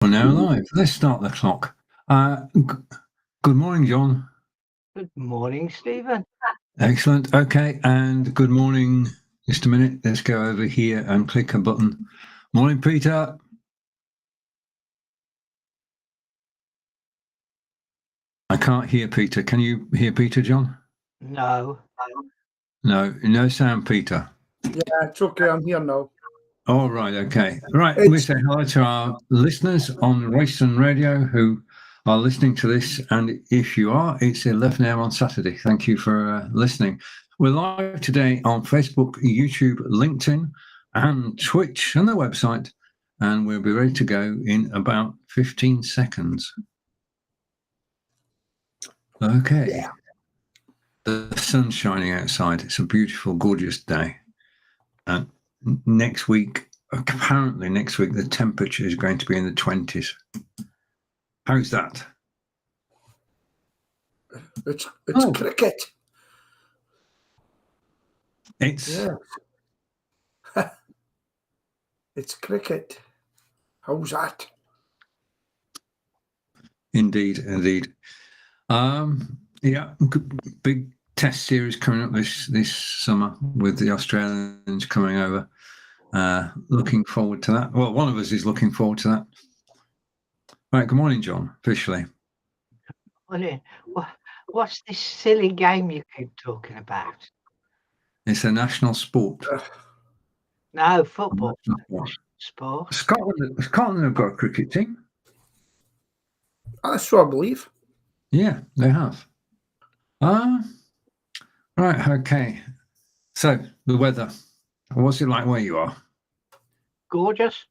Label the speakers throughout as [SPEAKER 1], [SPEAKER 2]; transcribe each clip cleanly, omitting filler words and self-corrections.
[SPEAKER 1] We're now live. Let's start the clock. Good morning, John.
[SPEAKER 2] Good morning, Stephen.
[SPEAKER 1] Excellent. Okay, and good morning. Just a minute. Let's go over here and click a button. Morning, Peter. I can't hear Peter. Can you hear Peter, John?
[SPEAKER 2] No.
[SPEAKER 1] No sound, Peter.
[SPEAKER 3] Yeah, it's okay. I'm here now.
[SPEAKER 1] All right. Okay. Right. We say hello to our listeners on Racing Radio who are listening to this. And if you are, it's 11 a.m. on Saturday. Thank you for listening. We're live today on Facebook, YouTube, LinkedIn, and Twitch and the website. And we'll be ready to go in about 15 seconds. Okay. Yeah. The sun's shining outside. It's a beautiful, gorgeous day. And next week, apparently next week, the temperature is going to be in the 20s. How's that?
[SPEAKER 3] It's cricket.
[SPEAKER 1] It's
[SPEAKER 3] it's cricket. How's that?
[SPEAKER 1] Indeed. Yeah, big test series coming up this summer with the Australians coming over. Looking forward to that. Well, one of us is looking forward to that. Right, good morning, John, officially.
[SPEAKER 2] Morning. What's this silly game you keep talking about?
[SPEAKER 1] It's a national sport.
[SPEAKER 2] No, football. Sport.
[SPEAKER 1] Scotland have got a cricket team.
[SPEAKER 3] That's what I believe.
[SPEAKER 1] Yeah, they have. Right, okay. So, the weather. What's it like where you are?
[SPEAKER 2] Gorgeous.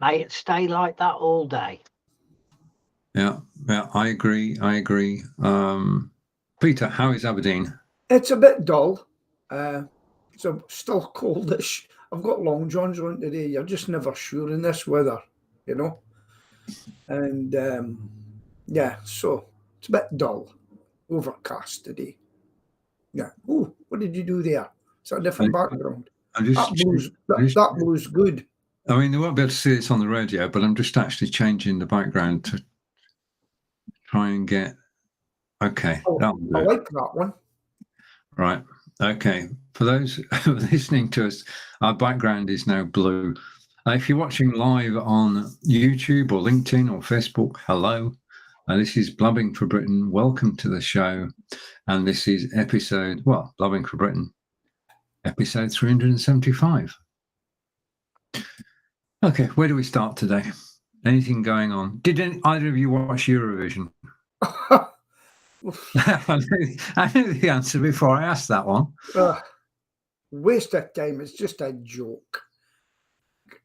[SPEAKER 2] May it stay like that all day.
[SPEAKER 1] Yeah, I agree. Peter, how is Aberdeen?
[SPEAKER 3] It's a bit dull. It's still coldish. I've got long johns on today. You're just never sure in this weather, you know. And so it's a bit dull. Overcast today. Yeah. Oh, what did you do there? It's a different background. That blue's good.
[SPEAKER 1] I mean, they won't be able to see this on the radio, but I'm just actually changing the background to try and get. Okay.
[SPEAKER 3] I like that one.
[SPEAKER 1] Right. Okay. For those listening to us, our background is now blue. If you're watching live on YouTube or LinkedIn or Facebook, hello. This is Blabbing for Britain. Welcome to the show. And this is Blabbing for Britain, episode 375. Okay, where do we start today? Anything going on? Did either of you watch Eurovision? I knew the answer before I asked that one.
[SPEAKER 3] Waste of time. It's just a joke.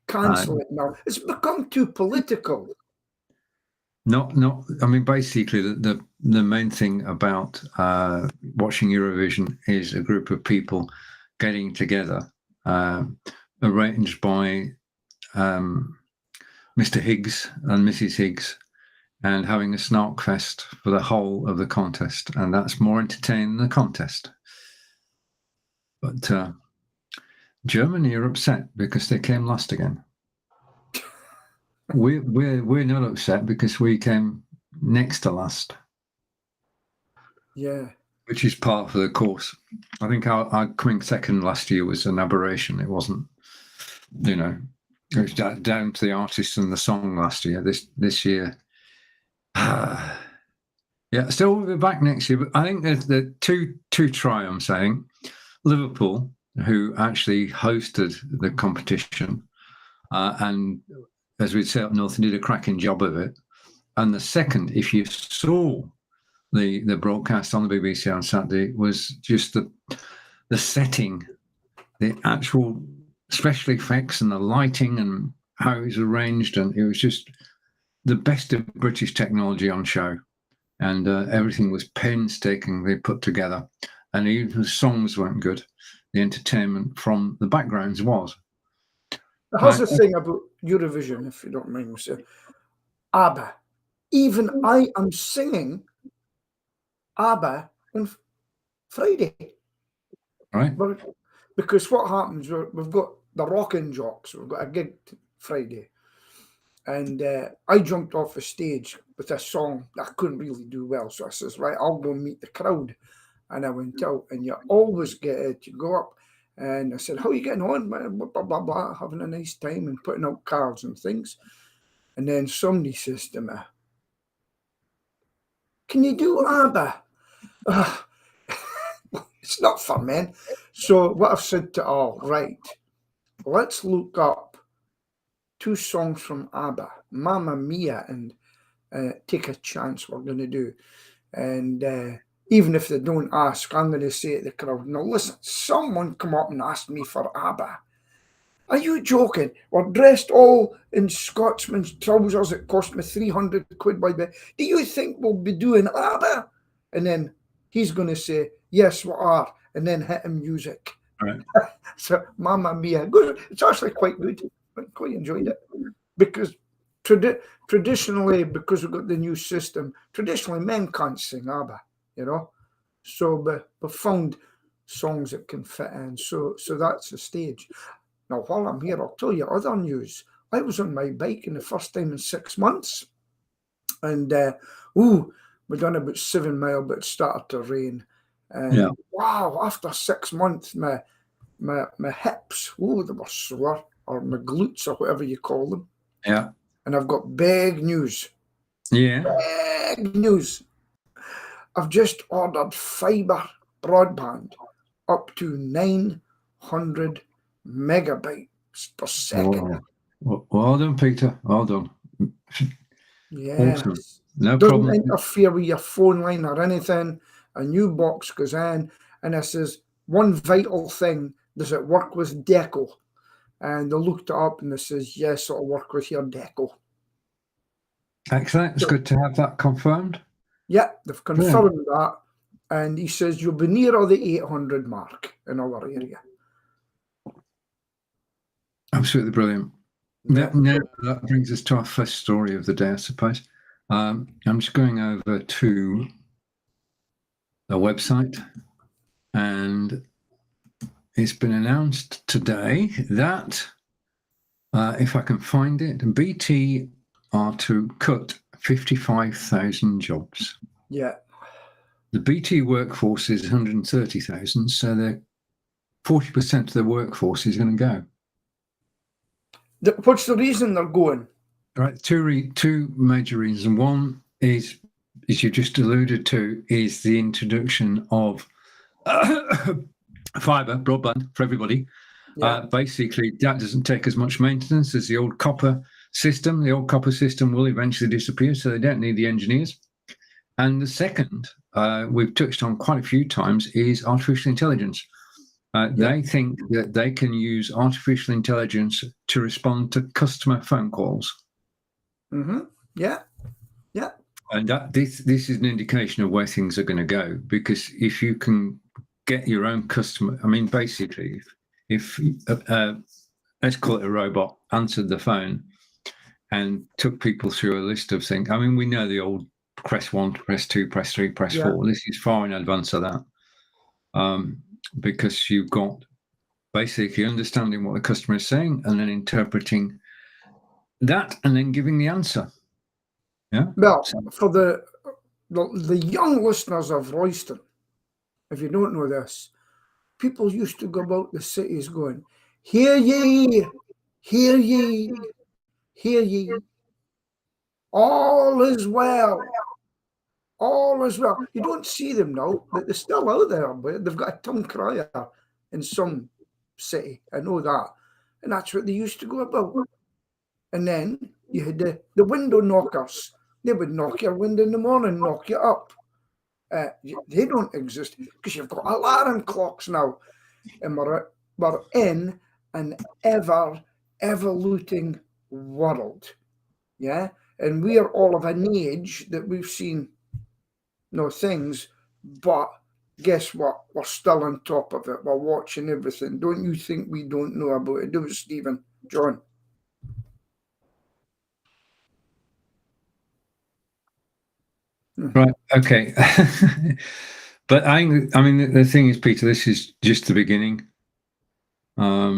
[SPEAKER 3] Cancel it now. It's become too political.
[SPEAKER 1] No. I mean, basically, the main thing about watching Eurovision is a group of people getting together, arranged by Mr. Higgs and Mrs. Higgs, and having a snark fest for the whole of the contest, and that's more entertaining than the contest. But Germany are upset because they came last again. We're not upset because we came next to last.
[SPEAKER 3] Yeah.
[SPEAKER 1] Which is part of the course. I think our coming second last year was an aberration. It wasn't, it was down to the artist and the song last year. This year, still we'll be back next year. But I think there's the two triumphs. I think Liverpool, who actually hosted the competition, and as we'd say up north, did a cracking job of it. And the second, if you saw the broadcast on the BBC on Saturday, was just the setting, the actual special effects and the lighting and how it was arranged, and it was just the best of British technology on show. And everything was painstakingly put together. And even the songs weren't good. The entertainment from the backgrounds was.
[SPEAKER 3] Here's the thing about Eurovision, if you don't mind me saying. ABBA. Even I am singing ABBA on Friday.
[SPEAKER 1] Right.
[SPEAKER 3] Because what happens, we've got the Rockin' Jocks. We've got a gig Friday. And I jumped off the stage with a song that I couldn't really do well. So I says, right, I'll go meet the crowd. And I went out, and you always get it. You go up, and I said, how are you getting on? Blah, blah, blah, blah, having a nice time and putting out cards and things. And then somebody says to me, can you do ABBA? It's not fun, man. So what I've said to all, right, let's look up 2 songs from ABBA, Mamma Mia and Take a Chance we're going to do. And even if they don't ask, I'm going to say to the crowd, now listen, someone come up and ask me for ABBA. Are you joking? We're dressed all in Scotsman's trousers. It cost me 300 quid by the. Do you think we'll be doing ABBA? And then he's going to say, yes, we are. And then hit him music.
[SPEAKER 1] Right.
[SPEAKER 3] So, Mamma Mia. Good. It's actually quite good. I quite enjoyed it. Because traditionally, because we've got the new system, traditionally men can't sing ABBA, you know. So we found songs that can fit in. So that's the stage. Now, while I'm here, I'll tell you other news. I was on my bike in the first time in 6 months. And, we done about 7 miles, but it started to rain. And wow, after 6 months, my hips, they were sore, or my glutes, or whatever you call them.
[SPEAKER 1] Yeah.
[SPEAKER 3] And I've got big news.
[SPEAKER 1] Yeah.
[SPEAKER 3] Big news. I've just ordered fibre broadband up to 900 megabytes per second.
[SPEAKER 1] Well done, Peter. Well done.
[SPEAKER 3] Yes.
[SPEAKER 1] Awesome. No
[SPEAKER 3] Doesn't
[SPEAKER 1] problem.
[SPEAKER 3] interfere with your phone line or anything. A new box goes in, and it says, one vital thing, does it work with Deco? And they looked it up, and it says, yes, it'll work with your Deco.
[SPEAKER 1] Excellent. It's good to have that confirmed.
[SPEAKER 3] Yeah, they've confirmed that. And he says, you'll be near the 800 mark in our area.
[SPEAKER 1] Absolutely brilliant.
[SPEAKER 3] Yeah.
[SPEAKER 1] Now that brings us to our first story of the day, I suppose. I'm just going over to the website, and it's been announced today that, if I can find it, BT are to cut 55,000 jobs.
[SPEAKER 3] Yeah.
[SPEAKER 1] The BT workforce is 130,000, so they're 40% of the workforce is going to go.
[SPEAKER 3] What's the reason they're going?
[SPEAKER 1] Right, two major reasons. One is, as you just alluded to, is the introduction of fibre broadband for everybody.
[SPEAKER 3] Yeah.
[SPEAKER 1] Basically, that doesn't take as much maintenance as the old copper system. The old copper system will eventually disappear, so they don't need the engineers. And the second, we've touched on quite a few times, is artificial intelligence. They think that they can use artificial intelligence to respond to customer phone calls.
[SPEAKER 3] Mm-hmm. Yeah. Yeah.
[SPEAKER 1] And this is an indication of where things are going to go, because if you can get your own customer, I mean, basically, if let's call it a robot, answered the phone and took people through a list of things. I mean, we know the old press 1, press 2, press 3, press 4. This is far in advance of that. Because you've got basically understanding what the customer is saying and then interpreting that and then giving the answer. Yeah.
[SPEAKER 3] Well, for the young listeners of Royston, if you don't know this, people used to go about the cities going, hear ye, hear ye, hear ye. All is well. All is well. You don't see them now, but they're still out there. But they've got a tongue crier in some city. I know that. And that's what they used to go about. And then you had the window knockers. They would knock your window in the morning, knock you up. They don't exist because you've got alarm clocks now. And we're in an ever-evoluting world. Yeah? And we are all of an age that we've seen things, but guess what? We're still on top of it. We're watching everything. Don't you think we don't know about it? Do it, Stephen. John.
[SPEAKER 1] Right. Okay. But I mean, the thing is, Peter, this is just the beginning. A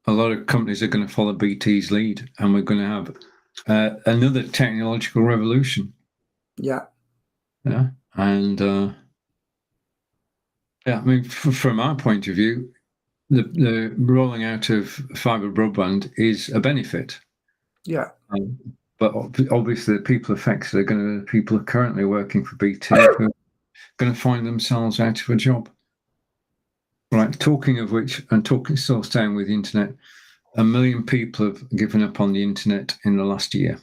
[SPEAKER 1] lot of companies are going to follow BT's lead, and we're going to have another technological revolution.
[SPEAKER 3] Yeah.
[SPEAKER 1] Yeah, and yeah, I mean, from our point of view, the rolling out of fibre broadband is a benefit.
[SPEAKER 3] Yeah.
[SPEAKER 1] But obviously, the people affected are going to be people who are currently working for BT who are going to find themselves out of a job. Right. Talking of which, and still staying with the internet, 1 million people have given up on the internet in the last year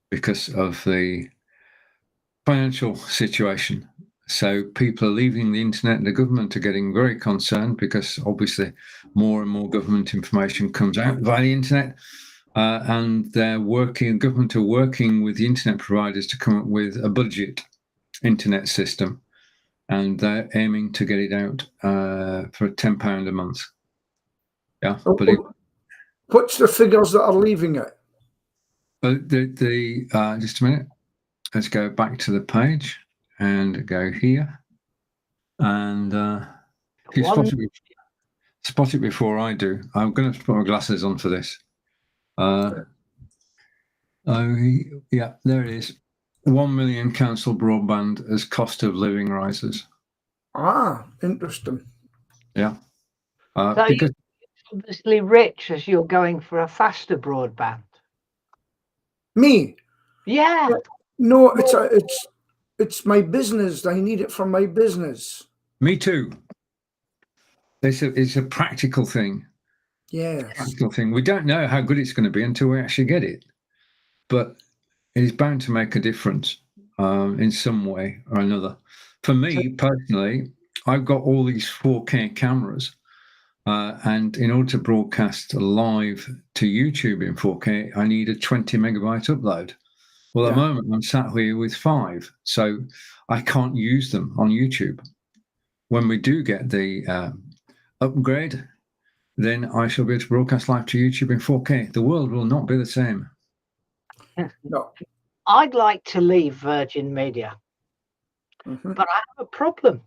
[SPEAKER 1] because of the financial situation. So people are leaving the internet. The government are getting very concerned because obviously more and more government information comes out via the internet. And government are working with the internet providers to come up with a budget internet system. And they're aiming to get it out for £10 a month. Yeah. But
[SPEAKER 3] what's the figures that are leaving it?
[SPEAKER 1] Just a minute. Let's go back to the page and go here. And if you spot it before I do, I'm going to put my glasses on for this. Oh, yeah, there it is. 1 million council broadband as cost of living rises.
[SPEAKER 3] Ah, interesting.
[SPEAKER 1] Yeah.
[SPEAKER 2] So
[SPEAKER 1] Because
[SPEAKER 2] you're obviously rich as you're going for a faster broadband.
[SPEAKER 3] Me?
[SPEAKER 2] Yeah.
[SPEAKER 3] No, it's my business. I need it for my business.
[SPEAKER 1] me too. It's a practical thing.
[SPEAKER 3] Yes.
[SPEAKER 1] Practical thing. We don't know how good it's going to be until we actually get it, but it is bound to make a difference in some way or another. For me personally, I've got all these 4K cameras, and in order to broadcast live to YouTube in 4K, I need a 20 megabyte upload. Well, at the moment, I'm sat here with 5, so I can't use them on YouTube. When we do get the upgrade, then I shall be able to broadcast live to YouTube in 4K. The world will not be the same.
[SPEAKER 3] No.
[SPEAKER 2] I'd like to leave Virgin Media, but I have a problem.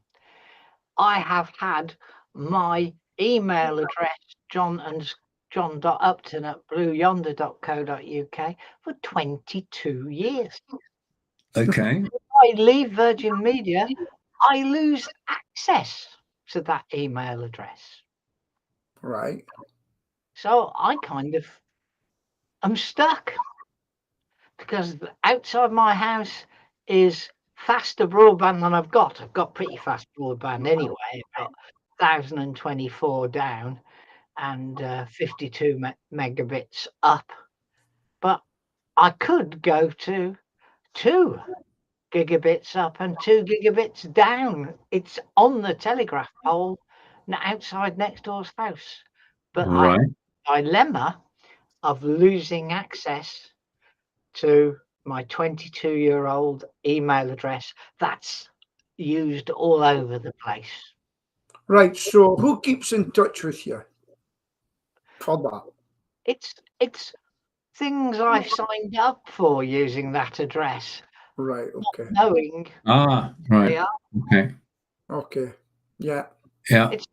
[SPEAKER 2] I have had my email address, john.upton@blueyonder.co.uk for 22 years.
[SPEAKER 1] Okay.
[SPEAKER 2] If I leave Virgin Media, I lose access to that email address.
[SPEAKER 3] Right.
[SPEAKER 2] So I I'm stuck because outside my house is faster broadband than I've got. I've got pretty fast broadband anyway. I've got 1024 down and 52 megabits up. But I could go to 2 gigabits up and 2 gigabits down. It's on the telegraph pole outside next door's house. But I have a dilemma of losing access to my 22-year-old email address that's used all over the place.
[SPEAKER 3] Right. So who keeps in touch with you for that?
[SPEAKER 2] It's things I've signed up for using that address.
[SPEAKER 3] Right. Okay.
[SPEAKER 2] Knowing
[SPEAKER 1] right.
[SPEAKER 2] they are.
[SPEAKER 1] Okay.
[SPEAKER 3] Okay. Yeah.
[SPEAKER 1] Yeah.
[SPEAKER 2] It's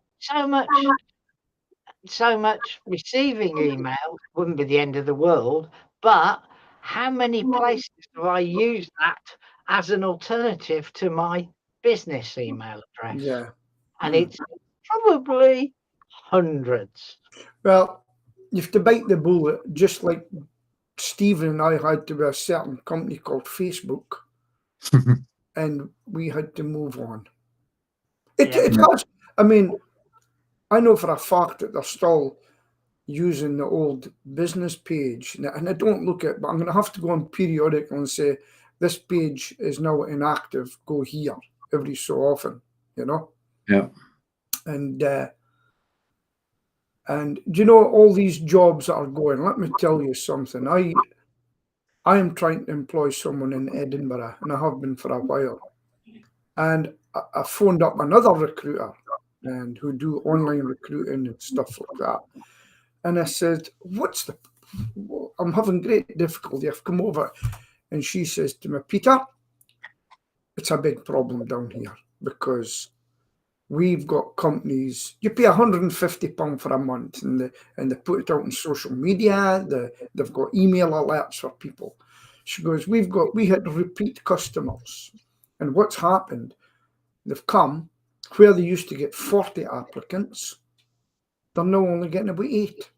[SPEAKER 2] so much receiving email wouldn't be the end of the world, but how many places do I use that as an alternative to my business email address?
[SPEAKER 3] Yeah.
[SPEAKER 2] And it's probably hundreds.
[SPEAKER 3] Well, you have to bite the bullet, just like Stephen and I had to be a certain company called Facebook, and we had to move on. It has. I mean, I know for a fact that they're still using the old business page, and I don't look at it, but I'm going to have to go on periodically and say, this page is now inactive, go here every so often, you know?
[SPEAKER 1] Yeah.
[SPEAKER 3] And do you know all these jobs that are going? Let me tell you something. I am trying to employ someone in Edinburgh, and I have been for a while. And I phoned up another recruiter and who do online recruiting and stuff like that. And I said, I'm having great difficulty. I've come over. And she says to me, Peter, it's a big problem down here because we've got companies, you pay £150 for a month, and they put it out on social media. They've got email alerts for people. She goes, we had repeat customers, and what's happened? They've come where they used to get 40 applicants. They're now only getting about 8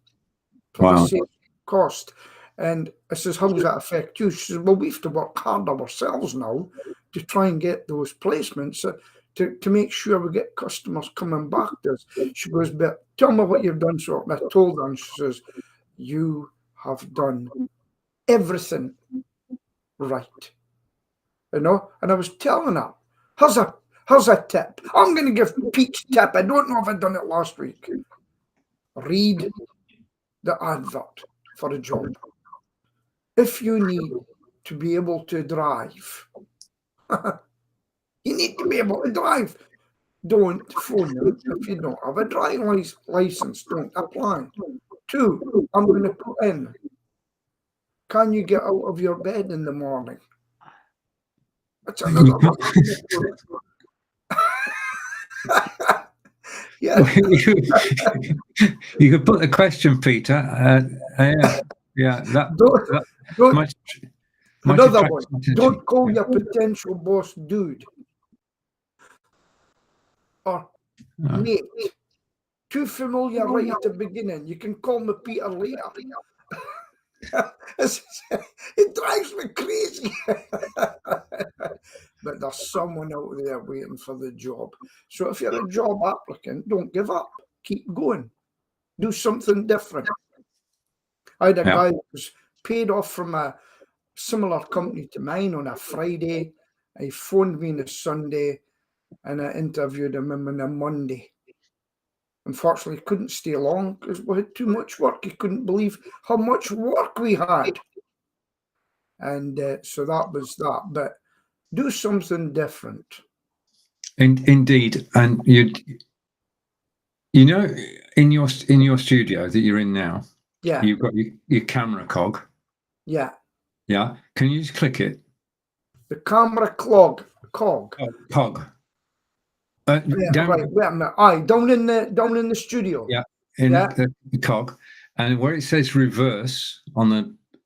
[SPEAKER 3] for the same cost. And I says, how does that affect you? She says, well, we have to work hard ourselves now to try and get those placements to make sure we get customers coming back to us. She goes, but tell me what you've done. So I told her, and she says, you have done everything right. You know? And I was telling her, here's a tip. I'm going to give Pete's tip. I don't know if I'd done it last week. Read the advert for a job. If you need to be able to drive, you need to be able to drive. Don't phone them if you don't have a driving license. Don't apply. 2, I'm going to put in, can you get out of your bed in the morning? That's another one. Yeah.
[SPEAKER 1] You could put the question, Peter. Yeah.
[SPEAKER 3] Another one. Don't call your potential boss dude or mate. Too familiar right at the beginning. You can call me Peter later. It drives me crazy. But there's someone out there waiting for the job. So if you're a job applicant, don't give up. Keep going. Do something different. I had a guy who was paid off from a similar company to mine on a Friday. He phoned me on a Sunday, and I interviewed him on a Monday. Unfortunately, couldn't stay long because we had too much work. He couldn't believe how much work we had. And so that was that. But do something different.
[SPEAKER 1] Indeed. And you know, in your studio that you're in now,
[SPEAKER 3] yeah,
[SPEAKER 1] you've got your camera cog.
[SPEAKER 3] Yeah.
[SPEAKER 1] Yeah. Can you just click it?
[SPEAKER 3] The camera cog.
[SPEAKER 1] Cog.
[SPEAKER 3] Yeah, right. Wait a minute. Aye, down in the studio.
[SPEAKER 1] Yeah. The cog, and where it says reverse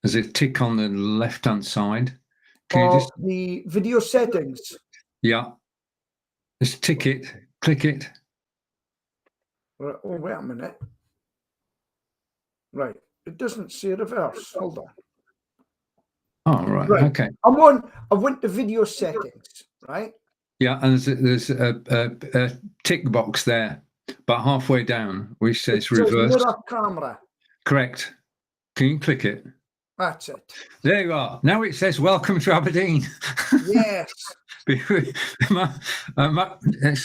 [SPEAKER 1] there's a tick on the left hand side. Can you just
[SPEAKER 3] the video settings?
[SPEAKER 1] Yeah. Just tick it. Click it.
[SPEAKER 3] Right. Oh, wait a minute. Right. It doesn't say reverse. Hold on.
[SPEAKER 1] Oh, right. Okay.
[SPEAKER 3] I went to video settings. Right.
[SPEAKER 1] Yeah, and there's a tick box there, but halfway down, which says reverse.
[SPEAKER 3] Mirror camera.
[SPEAKER 1] Correct. Can you click it?
[SPEAKER 3] That's it.
[SPEAKER 1] There you are. Now it says welcome to Aberdeen.
[SPEAKER 3] Yes.
[SPEAKER 1] It's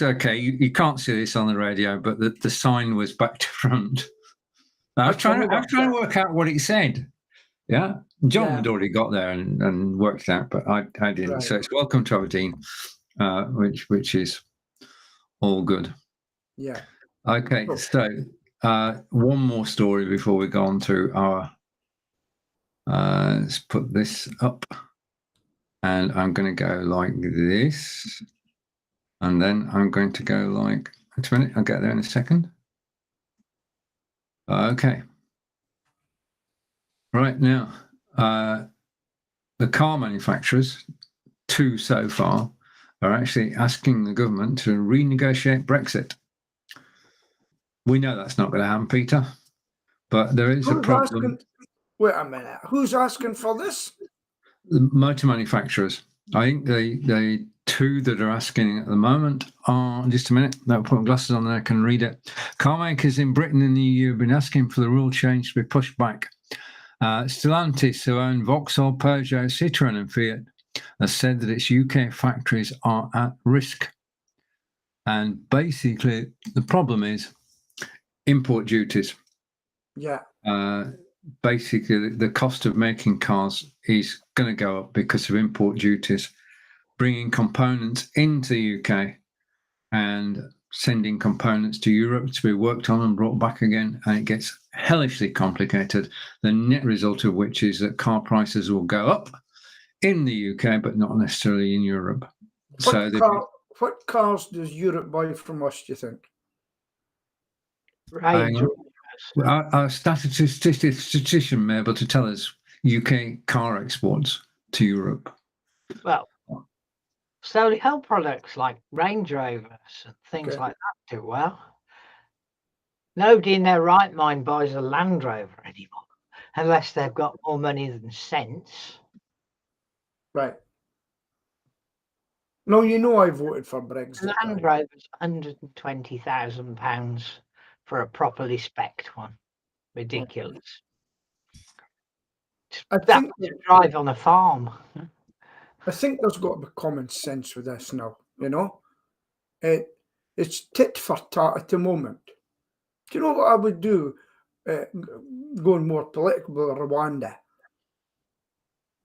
[SPEAKER 1] okay. You can't see this on the radio, but the sign was back to front. I was trying to work out what it said. Yeah. John had already got there and worked it out, but I didn't. Right. So it's welcome to Aberdeen. Which is all good.
[SPEAKER 3] Yeah.
[SPEAKER 1] Okay, so one more story before we go on to our. Let's put this up, and I'm going to go like this, and then I'm going to go like. Wait a minute, I'll get there in a second. Okay. Right now, the car manufacturers, 2 so far, are actually asking the government to renegotiate Brexit. We know that's not going to happen, Peter, but there is a problem.
[SPEAKER 3] Wait a minute. Who's asking for this?
[SPEAKER 1] The motor manufacturers. I think the 2 that are asking at the moment are, just a minute, I'll put my glasses on there, I can read it. Car makers in Britain and the EU have been asking for the rule change to be pushed back. Stellantis, who own Vauxhall, Peugeot, Citroën and Fiat, has said that its UK factories are at risk. And basically, the problem is import duties.
[SPEAKER 3] Yeah.
[SPEAKER 1] Basically, the cost of making cars is going to go up because of import duties, bringing components into the UK and sending components to Europe to be worked on and brought back again. And it gets hellishly complicated. The net result of which is that car prices will go up in the UK, but not necessarily in Europe.
[SPEAKER 3] what cars does Europe buy from us, do you think?
[SPEAKER 2] Range
[SPEAKER 1] Hang
[SPEAKER 2] Rovers.
[SPEAKER 1] Our statistician may be able to tell us UK car exports to Europe.
[SPEAKER 2] Well, slowly held products like Range Rovers and things
[SPEAKER 3] Okay.
[SPEAKER 2] like that do well. Nobody in their right mind buys a Land Rover anymore, unless they've got more money than sense.
[SPEAKER 3] Right. No, you know I voted for Brexit.
[SPEAKER 2] Land Rover's £120,000 for a properly spec'd one. Ridiculous.
[SPEAKER 3] I
[SPEAKER 2] That
[SPEAKER 3] think
[SPEAKER 2] to drive on a farm.
[SPEAKER 3] I think there's got to be common sense with this now, you know? It's tit for tat at the moment. Do you know what I would do, going more political with Rwanda?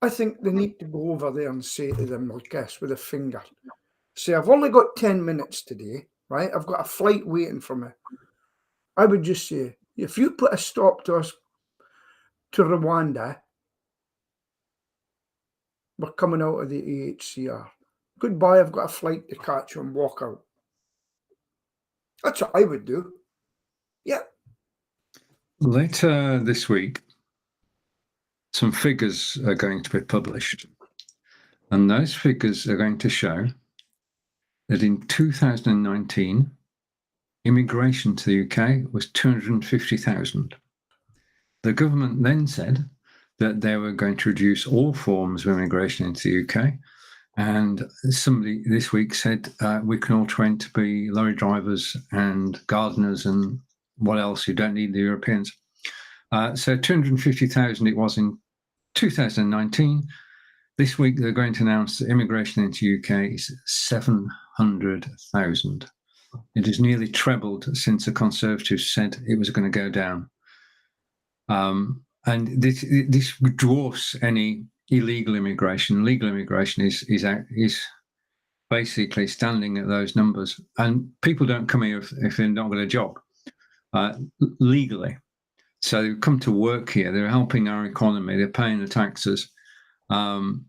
[SPEAKER 3] I think they need to go over there and say to them like this with a finger. Say, I've only got 10 minutes today, right? I've got a flight waiting for me. I would just say, if you put a stop to us, to Rwanda, we're coming out of the AHCR. Goodbye, I've got a flight to catch and walk out. That's what I would do. Yeah.
[SPEAKER 1] Later this week, some figures are going to be published. And those figures are going to show that in 2019, immigration to the UK was 250,000. The government then said that they were going to reduce all forms of immigration into the UK. And somebody this week said we can all train to be lorry drivers and gardeners and what else, you don't need the Europeans. So 250,000 it was in 2019. This week they're going to announce that immigration into UK is 700,000. It has nearly trebled since the Conservatives said it was going to go down. And this dwarfs any illegal immigration. Legal immigration is basically standing at those numbers. And people don't come here if they've not got a job legally. So they come to work here. They're helping our economy. They're paying the taxes. And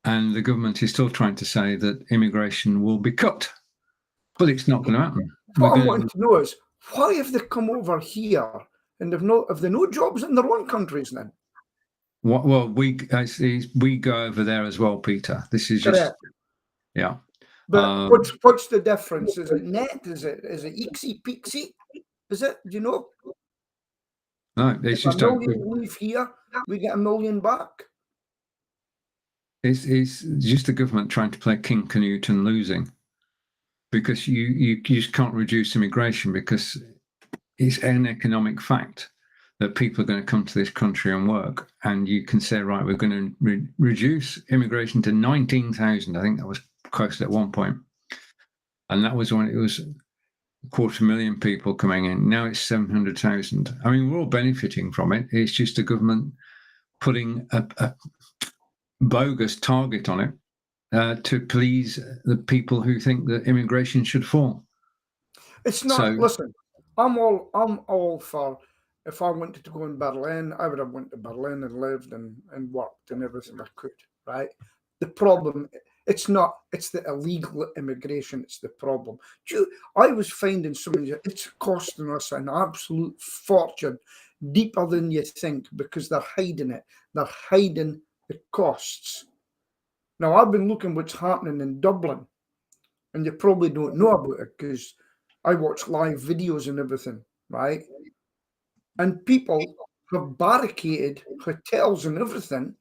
[SPEAKER 1] the government is still trying to say that immigration will be cut. But it's not going to happen.
[SPEAKER 3] What I want to know is, why have they come over here and have they no jobs in their own countries then?
[SPEAKER 1] Well, we go over there as well, Peter. This is just,
[SPEAKER 3] Correct.
[SPEAKER 1] yeah.
[SPEAKER 3] But what's the difference? Is it net? Is it eexy peexy? Is it? Do you know?
[SPEAKER 1] No, it's
[SPEAKER 3] If
[SPEAKER 1] just
[SPEAKER 3] $1 million leave here, we get $1 million back.
[SPEAKER 1] It's just the government trying to play King Canute and losing, because you just can't reduce immigration, because it's an economic fact that people are going to come to this country and work. And you can say, right, we're going to reduce immigration to 19,000. I think that was close at one point. And that was when it was 250,000 people coming in. Now it's 700,000. I mean, we're all benefiting from it. It's just the government putting a bogus target on it to please the people who think that immigration should fall.
[SPEAKER 3] It's not. Listen, I'm all for. If I wanted to go in Berlin, I would have went to Berlin and lived and worked and everything I could. Right. The problem, it's not. It's the illegal immigration. It's the problem. I was finding it's costing us an absolute fortune, deeper than you think, because they're hiding it. They're hiding the costs. Now, I've been looking what's happening in Dublin, and you probably don't know about it because I watch live videos and everything, right? And people have barricaded hotels and everything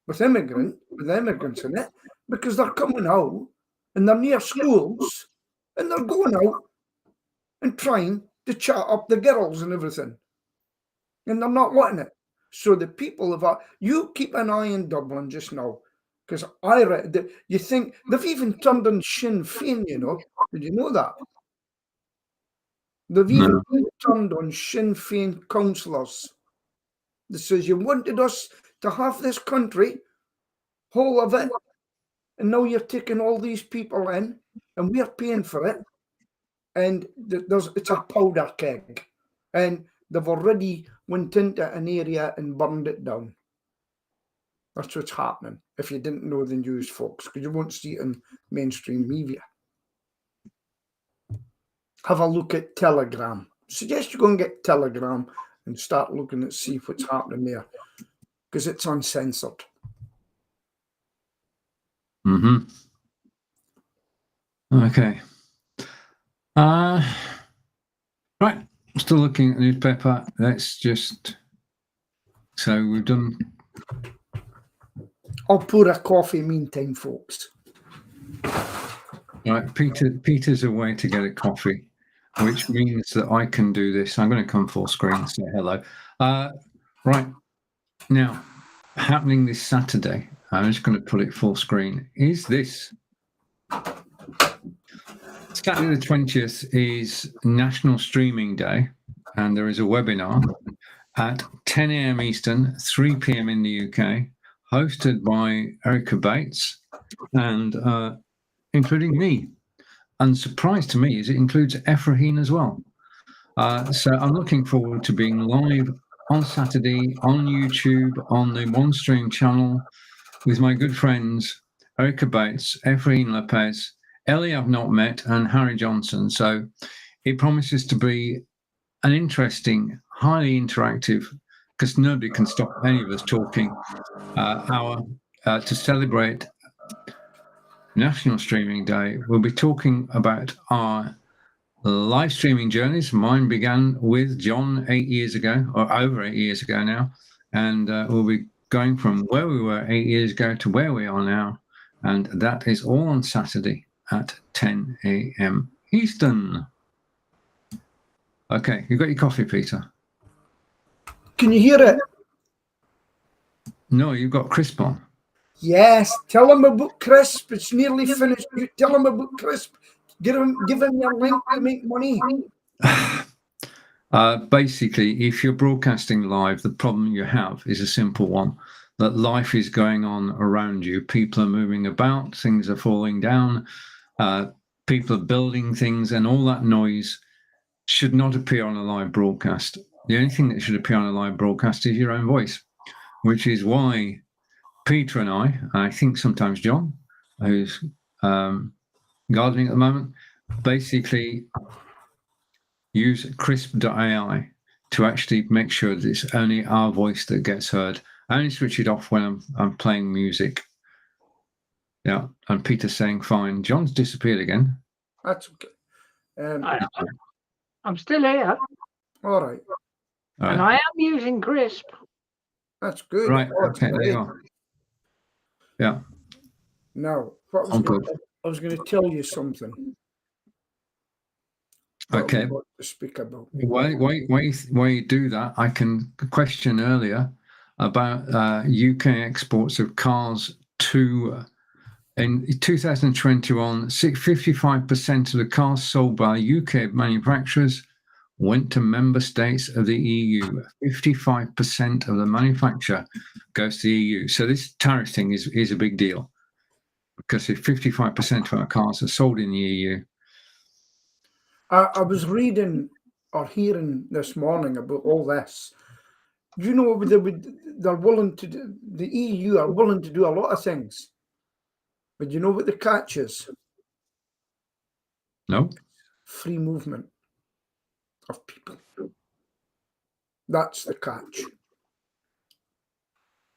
[SPEAKER 3] with immigrants in it, because they're coming out and they're near schools and they're going out and trying to chat up the girls and everything. And they're not letting it. So the people you keep an eye on Dublin just now, because I read, you think they've even turned on Sinn Féin, you know? Did you know that? They've even turned on Sinn Féin councillors. That says, you wanted us to have this country, whole of it, and now you're taking all these people in, and we're paying for it. And it's a powder keg. And they've already went into an area and burned it down. That's what's happening. If you didn't know the news, folks, because you won't see it in mainstream media. Have a look at Telegram. Suggest you go and get Telegram and start looking at see what's happening there, because it's uncensored.
[SPEAKER 1] Mm-hmm. Okay. Right. Still looking at the newspaper. Let's just. So we've done.
[SPEAKER 3] I'll pour a coffee meantime, folks.
[SPEAKER 1] Right, Peter's away to get a coffee, which means that I can do this. I'm going to come full screen and say hello. Right, now, happening this Saturday, I'm just going to put it full screen, is this. Saturday the 20th is National Streaming Day, and there is a webinar at 10 a.m. Eastern, 3 p.m. in the UK, hosted by Erica Bates, and including me. And surprise to me is it includes Efrahin as well. So I'm looking forward to being live on Saturday on YouTube, on the One Stream channel, with my good friends Erica Bates, Efrahin Lopez, Ellie I've not met, and Harry Johnson. So it promises to be an interesting, highly interactive, because nobody can stop any of us talking, hour to celebrate National Streaming Day. We'll be talking about our live streaming journeys. Mine began with John 8 years ago, or over 8 years ago now, and we'll be going from where we were 8 years ago to where we are now, and that is all on Saturday at 10 a.m. Eastern. Okay, you got your coffee, Peter?
[SPEAKER 3] Can you hear it?
[SPEAKER 1] No, you've got crisp on.
[SPEAKER 3] Yes. Tell him about Crisp. It's nearly finished. You tell him about Crisp. Give him your link to make money.
[SPEAKER 1] Basically, if you're broadcasting live, the problem you have is a simple one, that life is going on around you. People are moving about, things are falling down, people are building things, and all that noise should not appear on a live broadcast. The only thing that should appear on a live broadcast is your own voice, which is why Peter and I think sometimes John, who's gardening at the moment, basically use crisp.ai to actually make sure that it's only our voice that gets heard. I only switch it off when I'm playing music. Yeah, and Peter's saying fine. John's disappeared again.
[SPEAKER 3] That's okay.
[SPEAKER 2] I'm still here.
[SPEAKER 3] All right.
[SPEAKER 2] And I am using Crisp.
[SPEAKER 3] That's good.
[SPEAKER 1] Right, okay, there you are. Yeah.
[SPEAKER 3] Now, what I was going to tell you something.
[SPEAKER 1] Okay.
[SPEAKER 3] To speak about.
[SPEAKER 1] While you do that, I can question earlier about UK exports of cars to. In 2021, 55% of the cars sold by UK manufacturers went to member states of the EU. 55% of the manufacture goes to the EU. So this tariff thing is a big deal, because if 55% of our cars are sold in the EU.
[SPEAKER 3] I was reading or hearing this morning about all this. You know, they're willing to do, the EU are willing to do a lot of things. But you know what the catch is?
[SPEAKER 1] No.
[SPEAKER 3] Free movement of people. That's the catch.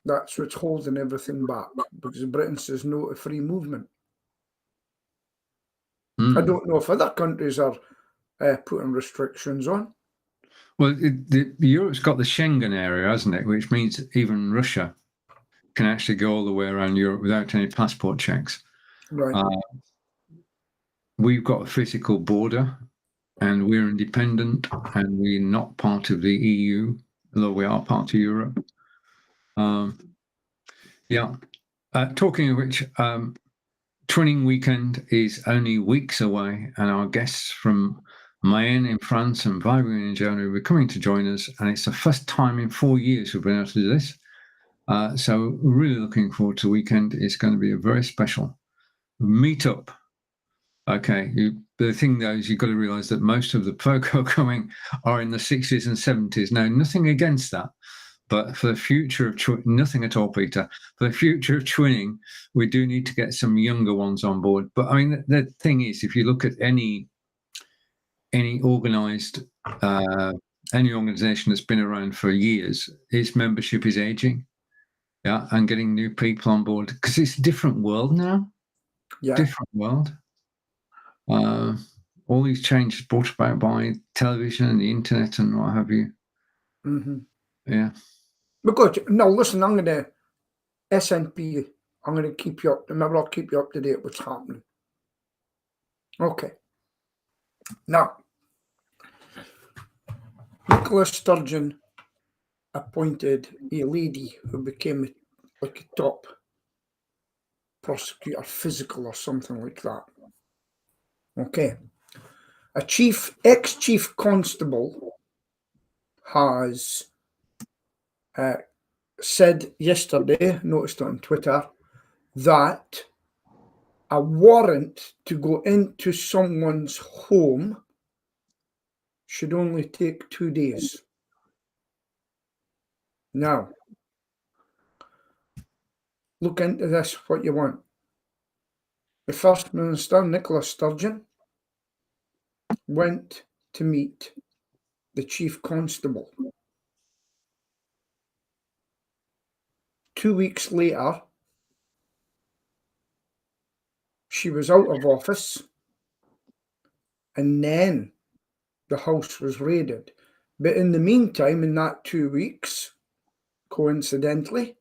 [SPEAKER 3] That's what's holding everything back, because Britain says no to free movement. I don't know if other countries are putting restrictions on.
[SPEAKER 1] Well, Europe's got the Schengen area, hasn't it? Which means even Russia can actually go all the way around Europe without any passport checks.
[SPEAKER 3] Right.
[SPEAKER 1] We've got a physical border, and we're independent, and we're not part of the EU, although we are part of Europe. Talking of which, Twinning Weekend is only weeks away, and our guests from Mayenne in France and Vibrant in Germany will be coming to join us, and it's the first time in 4 years we've been able to do this. So really looking forward to the weekend. It's going to be a very special meetup. Okay, the thing though is you've got to realise that most of the folk who are coming are in the 60s and 70s. Now, nothing against that, But for the future of nothing at all, Peter. For the future of twinning, we do need to get some younger ones on board. But I mean, the thing is, if you look at any organised any organisation that's been around for years, its membership is aging, yeah, and getting new people on board because it's a different world now.
[SPEAKER 3] Yeah.
[SPEAKER 1] Different world. All these changes brought about by television and the internet and what have you.
[SPEAKER 3] Mm-hmm.
[SPEAKER 1] Yeah.
[SPEAKER 3] But good. Now, listen, I'm going to SNP. I'm going to keep you up. Remember, I'll keep you up to date what's happening. Okay. Now, Nicola Sturgeon appointed a lady who became like a top prosecutor, physical or something like that. Okay. A ex-chief constable has said yesterday, noticed on Twitter, that a warrant to go into someone's home should only take 2 days. Now, look into this what you want. The First Minister, Nicola Sturgeon, went to meet the Chief Constable. 2 weeks later, she was out of office, and then the house was raided. But in the meantime, in that 2 weeks, coincidentally,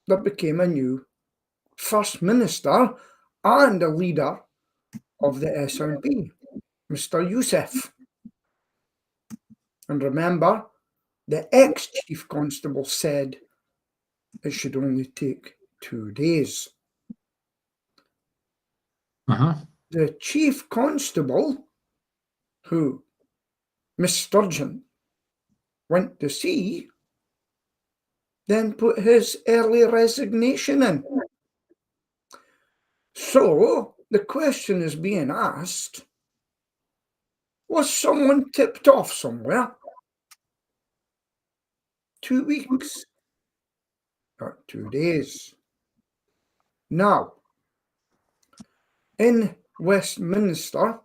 [SPEAKER 3] there became a new First Minister and a leader of the SNP, Mr. Youssef. And remember, the ex-Chief Constable said it should only take 2 days. The Chief Constable, who Miss Sturgeon went to see, then put his early resignation in. So the question is being asked, was someone tipped off somewhere? 2 weeks, not 2 days. Now, in Westminster,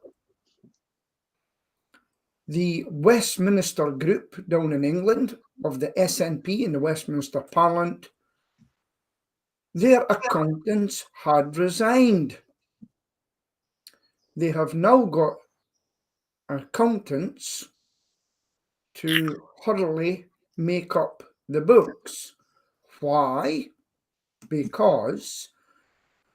[SPEAKER 3] the Westminster group down in England of the SNP in the Westminster Parliament, their accountants had resigned. They have now got accountants to hurriedly make up the books. Why? Because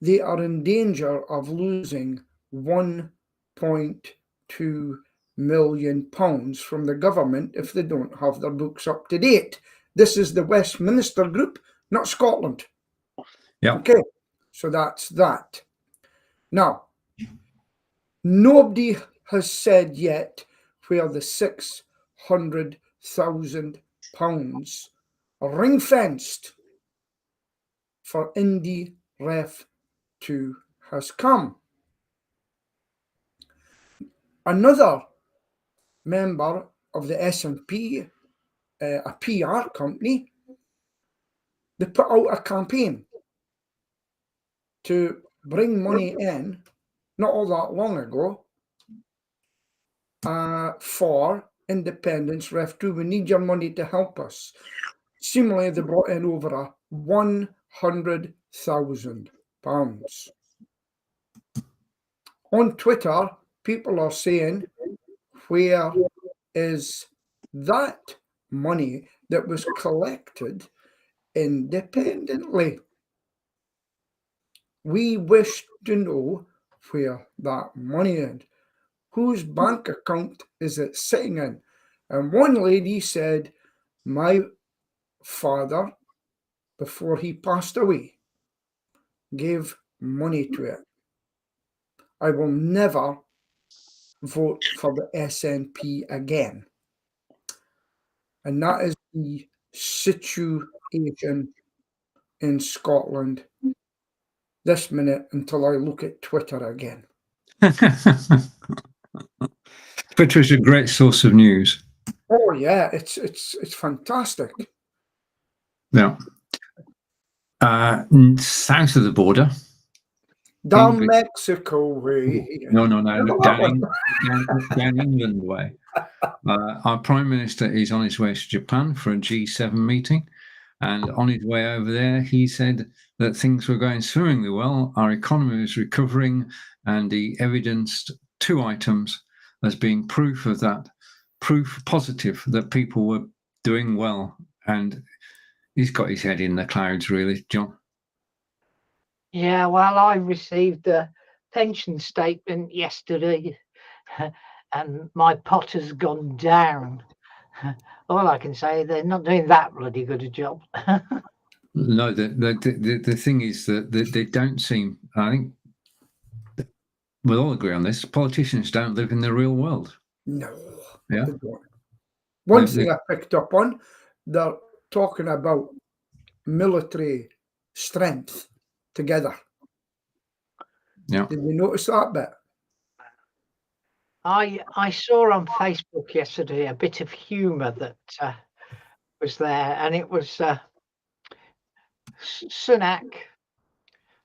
[SPEAKER 3] they are in danger of losing £1.2 million from the government if they don't have their books up to date. This is the Westminster group, not Scotland.
[SPEAKER 1] Yeah.
[SPEAKER 3] Okay, so that's that. Now, nobody has said yet where the £600,000 ring-fenced for Indie Ref 2 has come. Another member of the SNP, a PR company, they put out a campaign to bring money in, not all that long ago, for Independence Ref 2. We need your money to help us. Seemingly, they brought in over £100,000. On Twitter, people are saying, where is that money that was collected independently? We wish to know where that money is. Whose bank account is it sitting in? And one lady said, my father, before he passed away, gave money to it. I will never vote for the SNP again. And that is the situation in Scotland this minute until I look at Twitter again.
[SPEAKER 1] Twitter is a great source of news.
[SPEAKER 3] Oh yeah, it's fantastic.
[SPEAKER 1] Yeah. South of the border.
[SPEAKER 3] Down Mexico way.
[SPEAKER 1] No,
[SPEAKER 3] Remember that one?
[SPEAKER 1] down England way. Our Prime Minister is on his way to Japan for a G7 meeting. And on his way over there, he said that things were going swimmingly well. Our economy was recovering, and he evidenced 2 items as being proof of that, proof positive that people were doing well. And he's got his head in the clouds, really, John.
[SPEAKER 2] Yeah, well, I received a pension statement yesterday and my pot has gone down. All I can say, they're not doing that bloody good a job.
[SPEAKER 1] No, the thing is that they don't seem, I think we'll all agree on this, politicians don't live in the real world.
[SPEAKER 3] No.
[SPEAKER 1] Yeah.
[SPEAKER 3] They don't. One thing I picked up on, they're talking about military strength together.
[SPEAKER 1] Yeah.
[SPEAKER 3] Did you notice that bit?
[SPEAKER 2] I saw on Facebook yesterday a bit of humour that was there, and it was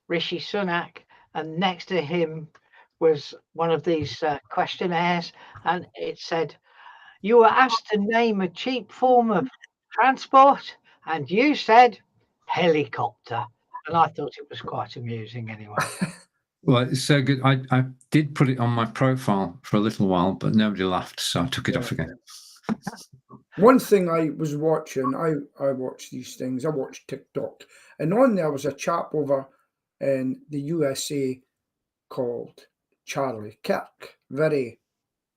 [SPEAKER 2] Rishi Sunak, and next to him was one of these questionnaires, and it said, "You were asked to name a cheap form of transport, and you said helicopter." And I thought it was quite amusing anyway.
[SPEAKER 1] Well, it's so good. I did put it on my profile for a little while, but nobody laughed, so I took it off again.
[SPEAKER 3] One thing I was watching, I watch these things, I watch TikTok, and on there was a chap over in the USA called Charlie Kirk. Very,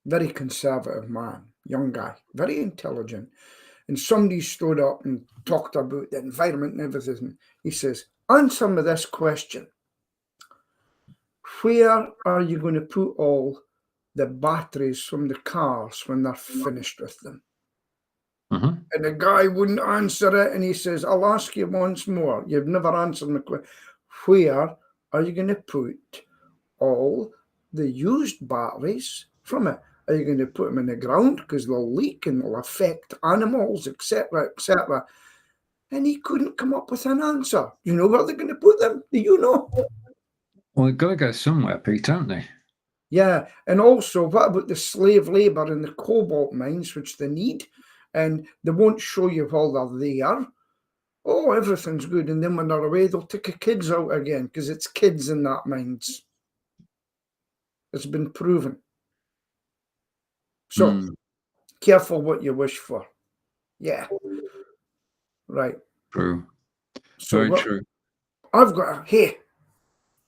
[SPEAKER 3] very conservative man, young guy, very intelligent. And somebody stood up and talked about the environment and everything. He says, answer me this question. Where are you going to put all the batteries from the cars when they're finished with them?
[SPEAKER 1] Mm-hmm.
[SPEAKER 3] And the guy wouldn't answer it. And he says, I'll ask you once more. You've never answered the question. Where are you going to put all the used batteries from it? Are you going to put them in the ground because they'll leak and they'll affect animals, etc., etc.? And he couldn't come up with an answer. You know where they're going to put them? Do you know?
[SPEAKER 1] Well, they've got to go somewhere, Pete, don't they?
[SPEAKER 3] Yeah, and also, what about the slave labour in the cobalt mines, which they need? And they won't show you while they're there. Oh, everything's good. And then when they're away, they'll take the kids out again because it's kids in that mines. It's been proven. So, careful what you wish for. Yeah. Right.
[SPEAKER 1] True.
[SPEAKER 3] So
[SPEAKER 1] Very true.
[SPEAKER 3] I've got hey,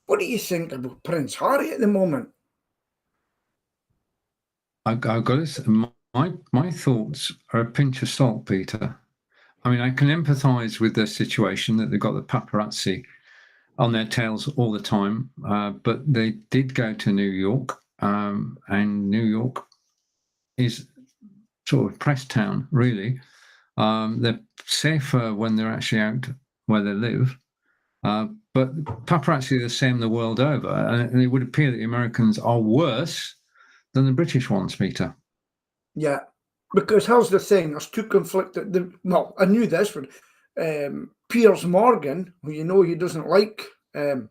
[SPEAKER 3] what do you think about Prince Harry at the moment?
[SPEAKER 1] I've got to, my thoughts are a pinch of salt, Peter. I mean, I can empathise with the situation that they've got the paparazzi on their tails all the time, but they did go to New York, and New York is sort of press town, really. They're safer when they're actually out where they live, but paparazzi are the same the world over, and it would appear that the Americans are worse than the British ones, Peter.
[SPEAKER 3] Yeah, because here's the thing, there's 2 conflicted, well, I knew this one, Piers Morgan, who you know he doesn't like, what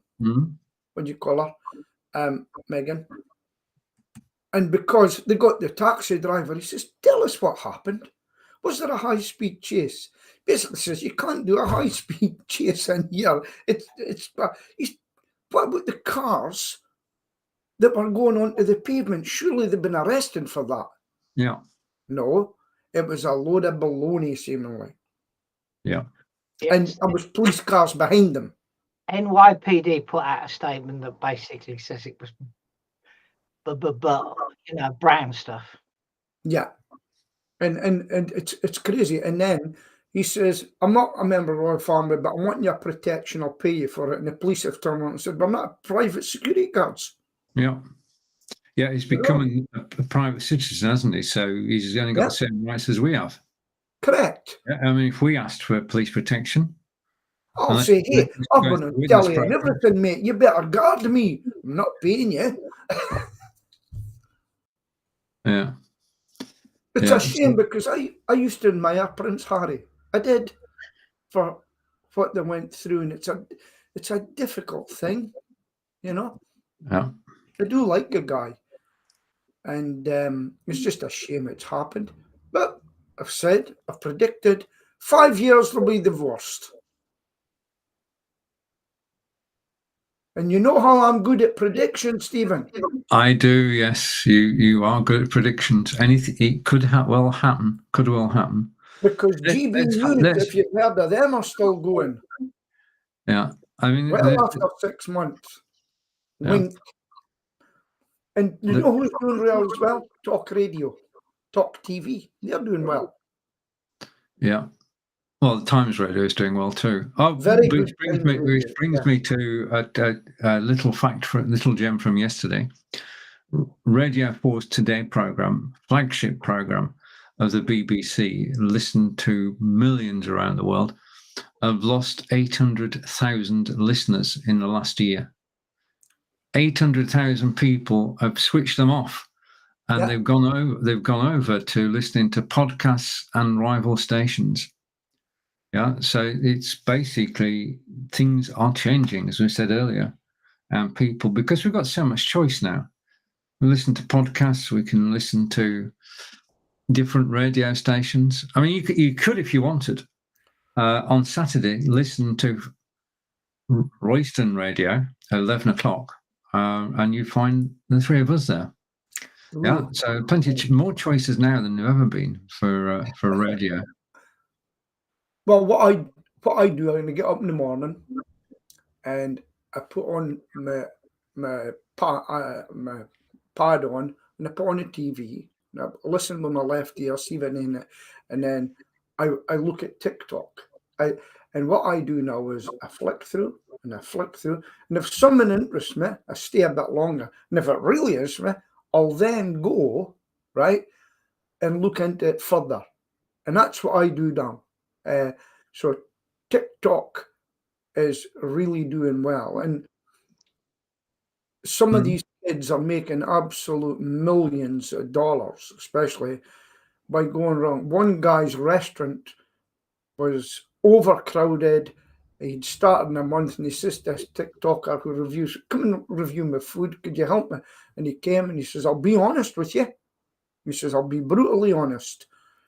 [SPEAKER 3] do you call her, Meghan, and because they got the taxi driver, he says, tell us what happened. Was there a high-speed chase? Basically says, you can't do a high-speed chase in here. What about the cars that were going onto the pavement? Surely they've been arrested for that.
[SPEAKER 1] Yeah.
[SPEAKER 3] No, it was a load of baloney, seemingly.
[SPEAKER 1] Yeah.
[SPEAKER 3] And there was police cars behind them.
[SPEAKER 2] NYPD put out a statement that basically says it was, brown stuff.
[SPEAKER 3] Yeah, and it's crazy. And then he says, I'm not a member of the royal family, but I want your protection. I'll pay you for it. And the police have turned around and said, we're not private security guards.
[SPEAKER 1] Yeah. Yeah, he's becoming a private citizen, hasn't he? So he's only got the same rights as we have.
[SPEAKER 3] Correct.
[SPEAKER 1] I mean, if we asked for police protection,
[SPEAKER 3] I'll say, hey, I'm going to tell you and everything, mate. You better guard me. I'm not paying you.
[SPEAKER 1] Yeah.
[SPEAKER 3] It's a shame because I used to admire Prince Harry. I did. for what they went through, and it's a difficult thing, you know.
[SPEAKER 1] Yeah.
[SPEAKER 3] I do like the guy, and it's just a shame it's happened. But I've predicted 5 years they'll be divorced. And you know how I'm good at predictions, Stephen.
[SPEAKER 1] I do, yes. You are good at predictions. Anything, it could well happen. Could well happen.
[SPEAKER 3] Because GB News, if you've heard of them, are still going.
[SPEAKER 1] Yeah. I mean,
[SPEAKER 3] Well, after 6 months.
[SPEAKER 1] Yeah.
[SPEAKER 3] Wink. And you know who's doing well as well? Talk Radio, Talk TV. They're doing well.
[SPEAKER 1] Yeah. Well, the Times Radio is doing well too. Oh,
[SPEAKER 3] Very
[SPEAKER 1] which
[SPEAKER 3] good.
[SPEAKER 1] brings me to a little little gem from yesterday. Radio 4's Today program, flagship program of the BBC, listened to millions around the world, have lost 800,000 listeners in the last year. 800,000 people have switched them off, and they've gone over to listening to podcasts and rival stations. Yeah, so it's basically things are changing, as we said earlier, and people, because we've got so much choice now. We listen to podcasts, we can listen to different radio stations. I mean, you could if you wanted, on Saturday, listen to Royston Radio at 11 o'clock, and you find the three of us there. Ooh. Yeah, so plenty more choices now than there have ever been for radio.
[SPEAKER 3] Well, what I do, I'm gonna get up in the morning, and I put on my pad on, and I put on the TV. And I listen with my left ear, see if in it, and then I look at TikTok. And what I do now is I flick through, and if something interests me, I stay a bit longer. And if it really interests me, I'll then go right and look into it further. And that's what I do now. So TikTok is really doing well, and some of these kids are making absolute millions of dollars, especially by going around. One guy's restaurant was overcrowded. He'd started in a month, and he says this TikToker who reviews, come and review my food, could you help me? And he came and he says, I'll be honest with you. He says, I'll be brutally honest.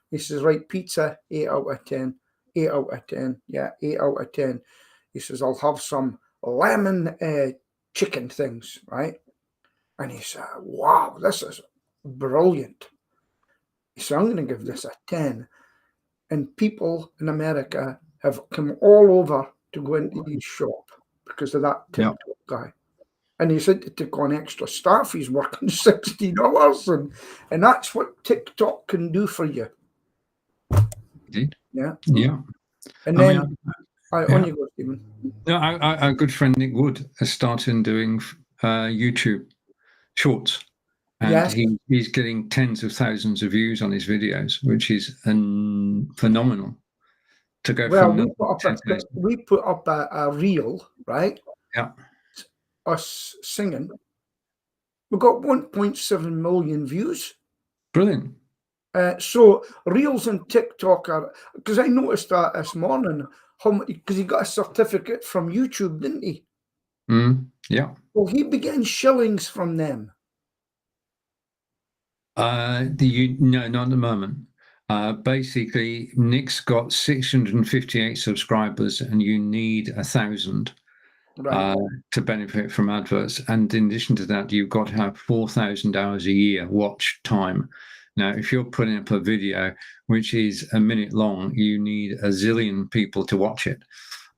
[SPEAKER 3] He says, right, pizza, 8 out of 10. 8 out of 10. Yeah, 8 out of 10. He says, I'll have some lemon chicken things, right? And he said, wow, this is brilliant. He said, I'm going to give this a 10. And people in America have come all over to go into his shop because of that TikTok guy. And he said to take on extra staff. He's working 16 hours. And that's what TikTok can do for you.
[SPEAKER 1] Indeed.
[SPEAKER 3] Yeah.
[SPEAKER 1] Yeah.
[SPEAKER 3] And then, on you go, Stephen.
[SPEAKER 1] No, our good friend Nick Wood has started doing YouTube shorts. And he's getting tens of thousands of views on his videos, which is phenomenal. To go from
[SPEAKER 3] we put up a reel, right?
[SPEAKER 1] Yeah.
[SPEAKER 3] Us singing. We got 1.7 million views.
[SPEAKER 1] Brilliant.
[SPEAKER 3] So reels on TikTok are, because I noticed that this morning, because he got a certificate from YouTube, didn't he?
[SPEAKER 1] Yeah.
[SPEAKER 3] Well, he began shillings from them.
[SPEAKER 1] No, not at the moment. Basically, Nick's got 658 subscribers, and you need 1,000 to benefit from adverts. And in addition to that, you've got to have 4,000 hours a year watch time. Now, if you're putting up a video which is a minute long, you need a zillion people to watch it.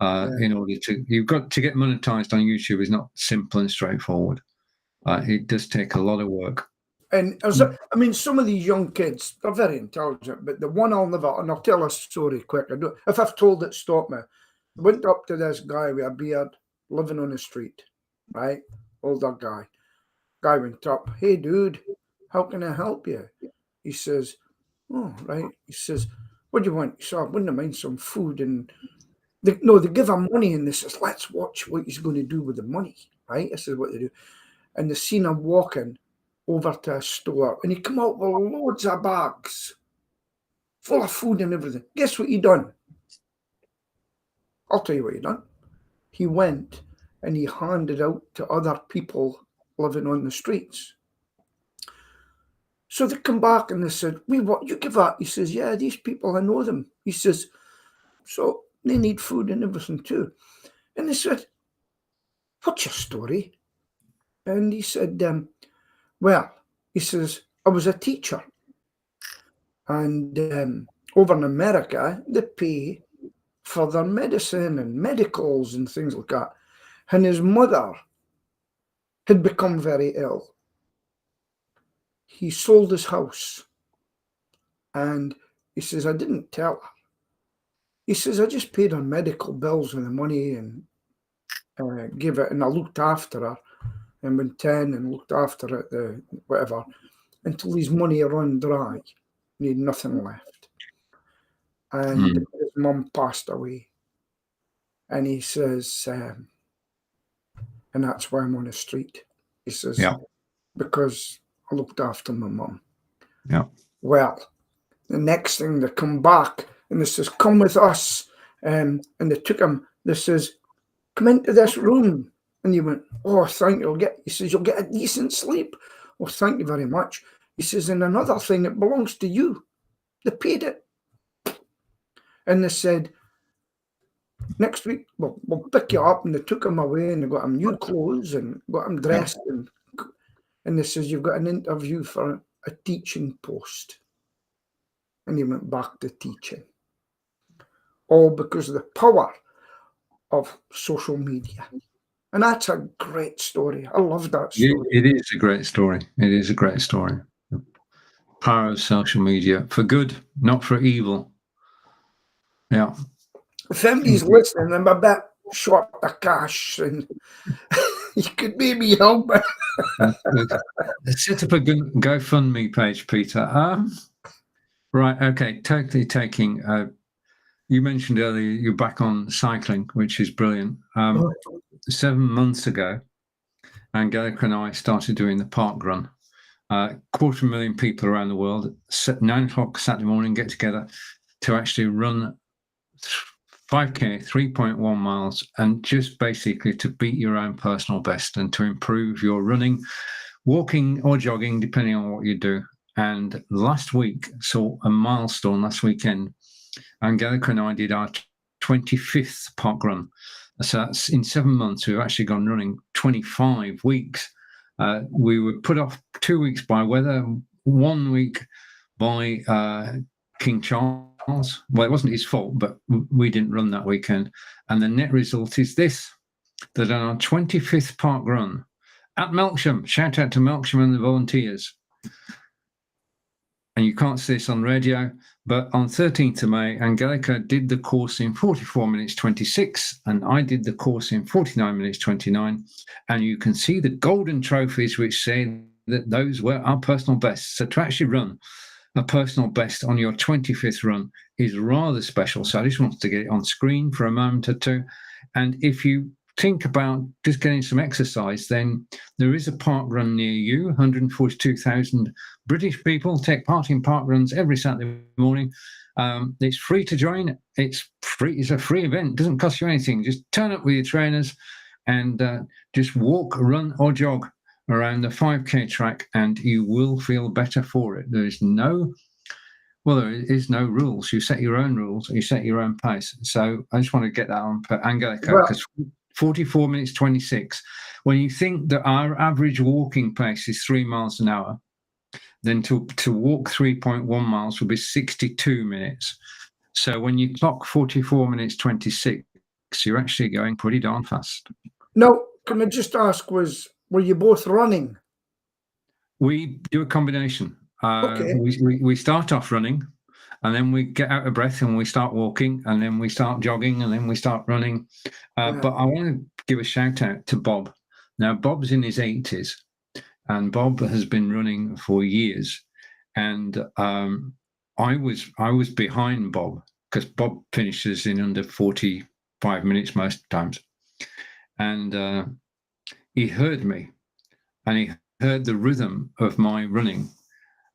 [SPEAKER 1] In order to, you've got to get monetized on YouTube is not simple and straightforward. It does take a lot of work.
[SPEAKER 3] And I mean, some of these young kids, they're very intelligent, but the one I'll never, and I'll tell a story quick. If I've told it, stop me. I went up to this guy with a beard living on the street, right? Older guy. Guy went up, hey, dude, how can I help you? He says, oh, right. He says, what do you want? He said, I wouldn't mind some food. And they give him money, and they says, let's watch what he's going to do with the money, right? This is what they do. And they seen him walking over to a store, and he come out with loads of bags full of food and everything. Guess what he done? I'll tell you what he done. He went and he handed out to other people living on the streets. So they come back and they said, what you give that? He says, yeah, these people, I know them. He says, so they need food and everything too. And they said, what's your story? And he said, well, he says, I was a teacher. And over in America, they pay for their medicine and medicals and things like that. And his mother had become very ill. He sold his house. And he says, I didn't tell her. He says, I just paid her medical bills with the money and gave it, and I looked after her and went in and looked after it, whatever, until his money run dry and he had nothing left. And his mum passed away. And he says, and that's why I'm on the street. He says,
[SPEAKER 1] Yeah.
[SPEAKER 3] Because I looked after my mum.
[SPEAKER 1] Yeah.
[SPEAKER 3] Well, the next thing they come back and they says, come with us. And they took him. They says, come into this room. And he went, oh, thank you. He says, you'll get a decent sleep. Oh, thank you very much. He says, and another thing, it belongs to you. They paid it. And they said, next week, we'll pick you up. And they took him away and they got him new clothes and got him dressed. And they says, you've got an interview for a teaching post. And he went back to teaching. All because of the power of social media. And that's a great story. I love that story.
[SPEAKER 1] It is a great story. It is a great story. The power of social media for good, not for evil. Yeah.
[SPEAKER 3] If anybody's listening, I'm a bit short of cash and you could maybe help me.
[SPEAKER 1] Set up a GoFundMe page, Peter. Right, okay, totally taking... you mentioned earlier you're back on cycling, which is brilliant. 7 months ago, Angelica and I started doing the park run. 250,000 people around the world, 9 o'clock Saturday morning, get together to actually run 5K, 3.1 miles, and just basically to beat your own personal best and to improve your running, walking or jogging, depending on what you do. And last week, saw a milestone last weekend. Angelica and I did our 25th park run. So that's in 7 months, we've actually gone running 25 weeks. We were put off 2 weeks by weather, 1 week by King Charles. Well, it wasn't his fault, but we didn't run that weekend. And the net result is this, that on our 25th park run at Melksham, shout out to Melksham and the volunteers. And you can't see this on radio, but on 13th of May, Angelica did the course in 44 minutes 26, and I did the course in 49 minutes 29. And you can see the golden trophies which say that those were our personal bests. So to actually run a personal best on your 25th run is rather special. So I just wanted to get it on screen for a moment or two. And if you think about just getting some exercise, then there is a park run near you. 142,000 British people take part in park runs every Saturday morning. It's free to join. It's free. It's a free event. It doesn't cost you anything. Just turn up with your trainers and just walk, run or jog around the 5K track, and you will feel better for it. There is no rules. You set your own rules. You set your own pace. So I just want to get that on for Angelica, because 44 minutes 26. When you think that our average walking pace is 3 miles an hour, then to walk 3.1 miles will be 62 minutes. So when you clock 44 minutes 26, you're actually going pretty darn fast.
[SPEAKER 3] Now, can I just ask, were you both running?
[SPEAKER 1] We do a combination.
[SPEAKER 3] Okay.
[SPEAKER 1] We start off running, and then we get out of breath and we start walking, and then we start jogging, and then we start running. But I want to give a shout out to Bob. Now, Bob's in his 80s, and Bob has been running for years. And I was behind Bob, because Bob finishes in under 45 minutes most times. And he heard me, and he heard the rhythm of my running,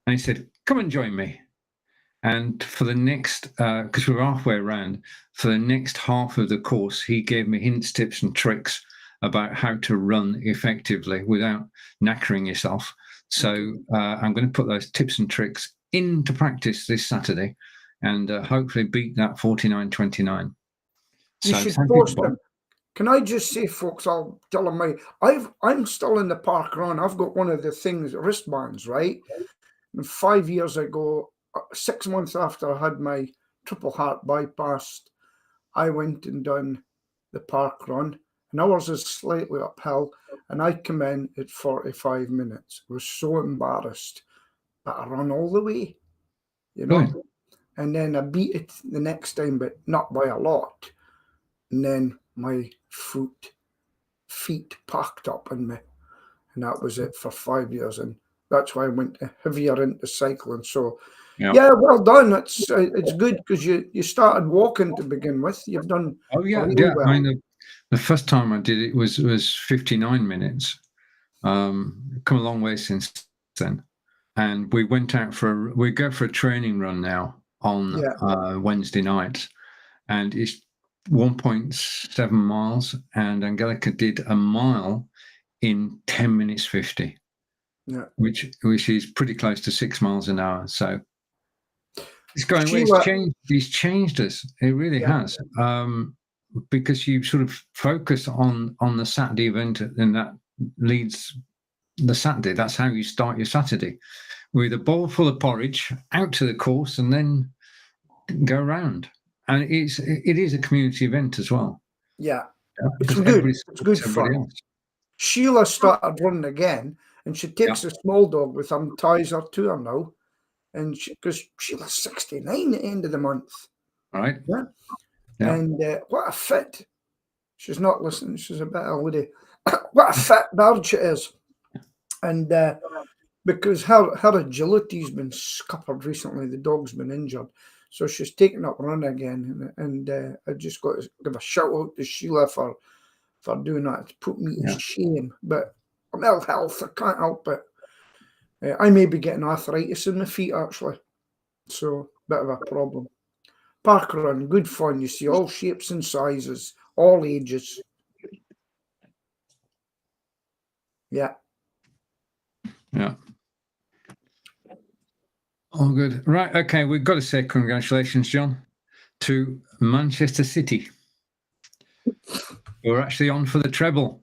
[SPEAKER 1] and he said, "Come and join me." And for the next, because we're halfway around, for the next half of the course, he gave me hints, tips, and tricks about how to run effectively without knackering yourself. So I'm going to put those tips and tricks into practice this Saturday, and hopefully beat that 49.29.
[SPEAKER 3] You
[SPEAKER 1] So
[SPEAKER 3] should
[SPEAKER 1] thank
[SPEAKER 3] post
[SPEAKER 1] you, Bob.
[SPEAKER 3] them. Can I just say, folks, I'll tell them I'm still in the park run. I've got one of the things, wristbands, right? And 5 years ago, 6 months after I had my triple heart bypassed, I went and done the park run, and ours is slightly uphill, and I come in at 45 minutes. I was so embarrassed, but I run all the way, you know.
[SPEAKER 1] Good.
[SPEAKER 3] And then I beat it the next time, but not by a lot. And then my feet packed up in me, and that was it for 5 years. And that's why I went heavier into cycling. So yeah, well done. It's good because you started walking to begin with. You've done really well.
[SPEAKER 1] I mean, the first time I did it was 59 minutes. Come a long way since then. And we went out we go for a training run now on Wednesday night, and it's 1.7 miles, and Angelica did a mile in 10 minutes 50, which is pretty close to 6 miles an hour. So it's going. It's changed us. It really has, because you sort of focus on the Saturday event, and that leads the Saturday. That's how you start your Saturday, with a bowl full of porridge, out to the course, and then go around. And it is a community event as well.
[SPEAKER 3] Yeah, it's good. It's good fun. Sheila started running again, and she takes a small dog with her, ties her to her now, and because Sheila's 69 at the end of the month.
[SPEAKER 1] Right.
[SPEAKER 3] Yeah. And what a fit. She's not listening. She's a bit of a lady. What a fit bird she is. And because her agility's been scuppered recently, the dog's been injured. So she's taken up run again. And I just got to give a shout out to Sheila for doing that. It's put me to shame. But I'm ill health. I can't help it. I may be getting arthritis in my feet, actually. So, bit of a problem. Park run, good fun. You see all shapes and sizes, all ages. Yeah.
[SPEAKER 1] Yeah. All good. Right. Okay. We've got to say congratulations, John, to Manchester City. We're actually on for the treble.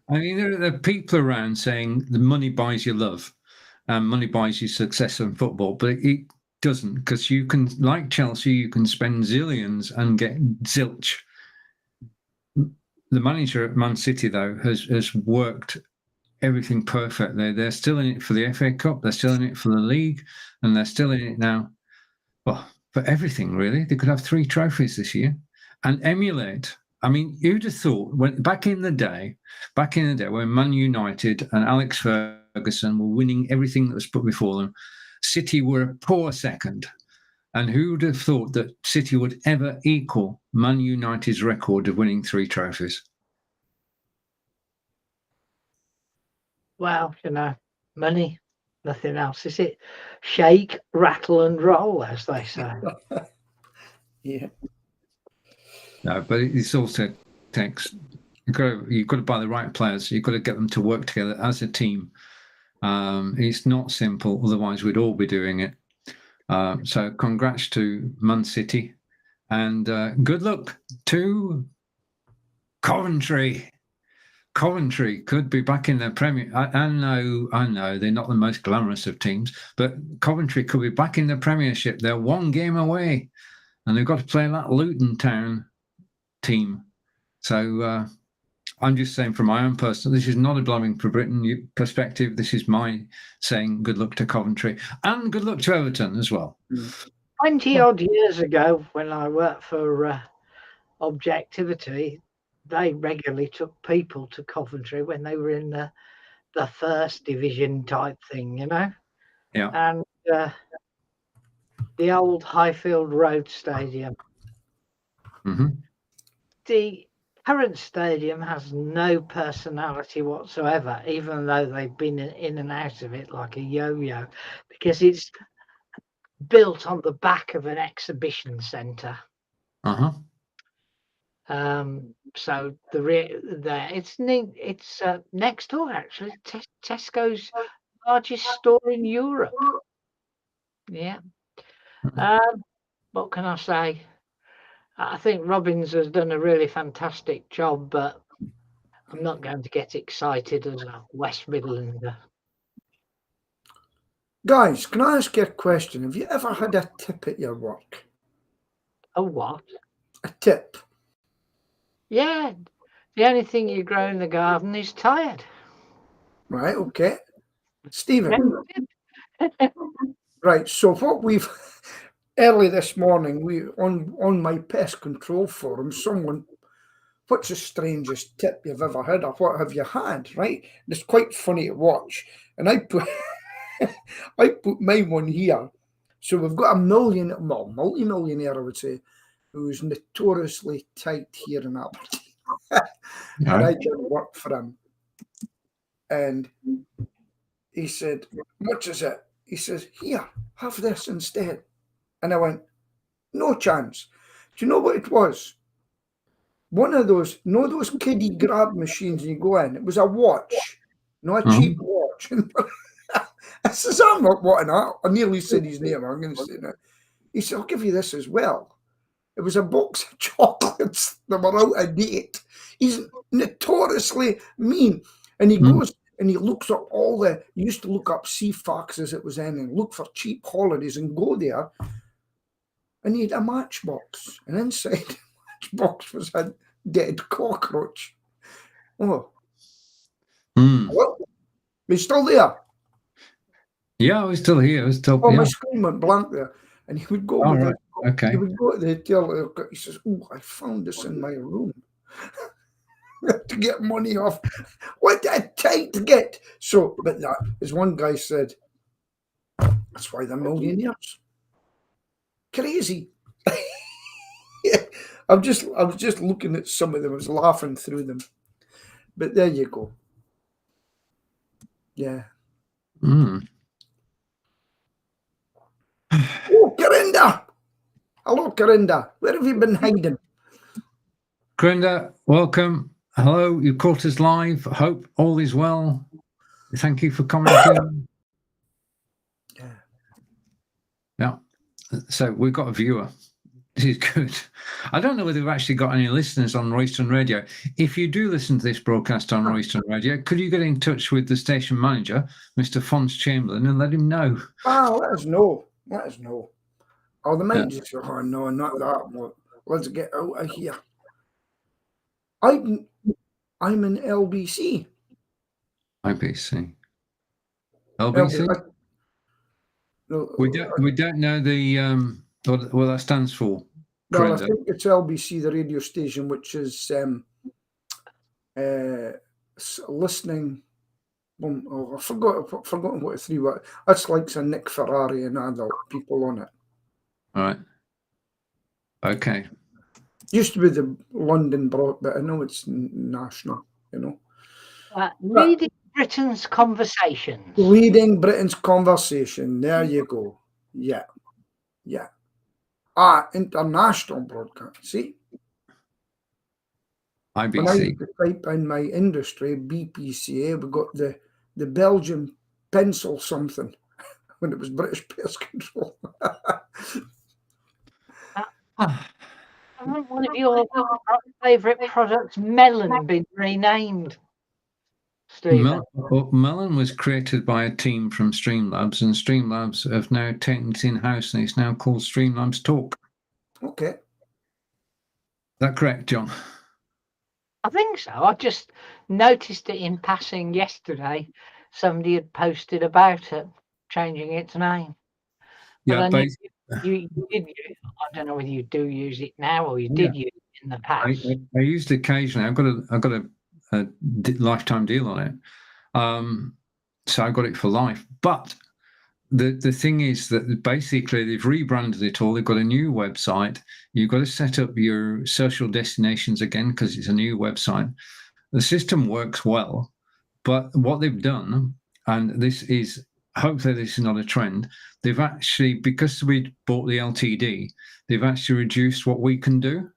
[SPEAKER 1] I mean, there are people around saying the money buys you love and money buys you success in football, but it doesn't, because you can, like Chelsea, you can spend zillions and get zilch. The manager at Man City, though, has worked everything perfect. They're still in it for the FA Cup, they're still in it for the league, and they're still in it now, well, for everything, really. They could have 3 trophies this year and emulate. I mean, you'd have thought back in the day when Man United and Alex Ferguson were winning everything that was put before them, City were a poor second. And who would have thought that City would ever equal Man United's record of winning 3 trophies?
[SPEAKER 2] Well, money, nothing else, is it? Shake, rattle, and roll, as they say.
[SPEAKER 3] Yeah.
[SPEAKER 1] No, but it's also takes. You've got to buy the right players. You've got to get them to work together as a team. It's not simple. Otherwise, we'd all be doing it. So, congrats to Man City, and good luck to Coventry. Coventry could be back in their Premier. I know they're not the most glamorous of teams, but Coventry could be back in the Premiership. They're 1 game away, and they've got to play that Luton Town team. So I'm just saying, from my own personal, this is not a Blabbing for Britain perspective. This is my saying good luck to Coventry and good luck to Everton as well.
[SPEAKER 2] 20 odd years ago, when I worked for Objectivity, they regularly took people to Coventry when they were in the first division type thing,
[SPEAKER 1] Yeah.
[SPEAKER 2] And the old Highfield Road Stadium.
[SPEAKER 1] Mm-hmm.
[SPEAKER 2] The current stadium has no personality whatsoever, even though they've been in and out of it like a yo-yo, because it's built on the back of an exhibition centre.
[SPEAKER 1] Uh-huh.
[SPEAKER 2] So it's neat. It's next door actually. Tesco's largest store in Europe. Yeah. What can I say? I think Robbins has done a really fantastic job, but I'm not going to get excited as a West Midlander.
[SPEAKER 3] Guys, can I ask you a question? Have you ever had a tip at your work?
[SPEAKER 2] A what?
[SPEAKER 3] A tip?
[SPEAKER 2] Yeah. The only thing you grow in the garden is tired.
[SPEAKER 3] Right, okay. Stephen. Right, so what we've early this morning, we on my pest control forum, someone, what's the strangest tip you've ever had, or what have you had? Right, and it's quite funny to watch. And I put I put my one here. So we've got a multi-millionaire, I would say, who's notoriously tight here in Aberdeen. And I did work for him. And he said, "Much is it?" He says, "Here, have this instead." And I went, "No chance." Do you know what it was? One of those, those kiddie grab machines you go in. It was a watch, not a cheap watch. I says, "I'm not wanting that." I nearly said his name. I'm going to say that. He said, "I'll give you this as well." It was a box of chocolates that were out of date. He's notoriously mean. And he goes and he looks up he used to look up CFAX as it was in and look for cheap holidays and go there. And he had a matchbox. And inside the matchbox was a dead cockroach. Oh. Well, he's still there.
[SPEAKER 1] Yeah, I was still here. I was still.
[SPEAKER 3] My screen went blank there. And he would go
[SPEAKER 1] Okay.
[SPEAKER 3] He would go to the till. He says, "Oh, I found this in my room." To get money off. What a tight to get. So, but that, as one guy said, that's why they're millionaires. Crazy. I was just looking at some of them. I was laughing through them. But there you go. Yeah. Oh, Corinda. Hello, Corinda. Where have you been hiding?
[SPEAKER 1] Corinda, welcome. Hello, you caught us live. Hope all is well. Thank you for commenting. Yeah. So we've got a viewer. This is good. I don't know whether we've actually got any listeners on Royston Radio. If you do listen to this broadcast on Royston Radio, could you get in touch with the station manager, Mr. Fons Chamberlain, and let him know?
[SPEAKER 3] Let us know. Let us know. Oh, they might just say, "Oh, no, not that. Let's get out of here." I'm in LBC.
[SPEAKER 1] LBC. We don't know the what that stands for.
[SPEAKER 3] Well, I think it's LBC, the radio station, which is listening. I've forgotten what the three were. That's like a Nick Ferrari and adult people on it.
[SPEAKER 1] All right. Okay.
[SPEAKER 3] Used to be the London broad, but I know it's national, you know.
[SPEAKER 2] Reading Britain's conversations.
[SPEAKER 3] Reading Britain's conversation. There you go. Yeah. Yeah. International broadcast. See?
[SPEAKER 1] IBC.
[SPEAKER 3] When I used to type in my industry, BPCA, we got the Belgian pencil something when it was British Pest Control.
[SPEAKER 2] Hasn't one of your favourite products, melon, been renamed?
[SPEAKER 1] Melon was created by a team from Streamlabs, and Streamlabs have now taken it in-house, and it's now called Streamlabs Talk.
[SPEAKER 3] Okay.
[SPEAKER 1] Is that correct, John?
[SPEAKER 2] I think so. I just noticed it in passing yesterday. Somebody had posted about it, changing its name.
[SPEAKER 1] Yeah,
[SPEAKER 2] you did. I don't know whether you do use it now or you did use it in the past.
[SPEAKER 1] I used it occasionally. I've got a lifetime deal on it, so I got it for life. But the thing is that basically they've rebranded it all. They've got a new website. You've got to set up your social destinations again because it's a new website. The system works well, but what they've done, and this is hopefully this is not a trend. They've actually, because we bought the LTD, they've actually reduced what we can do.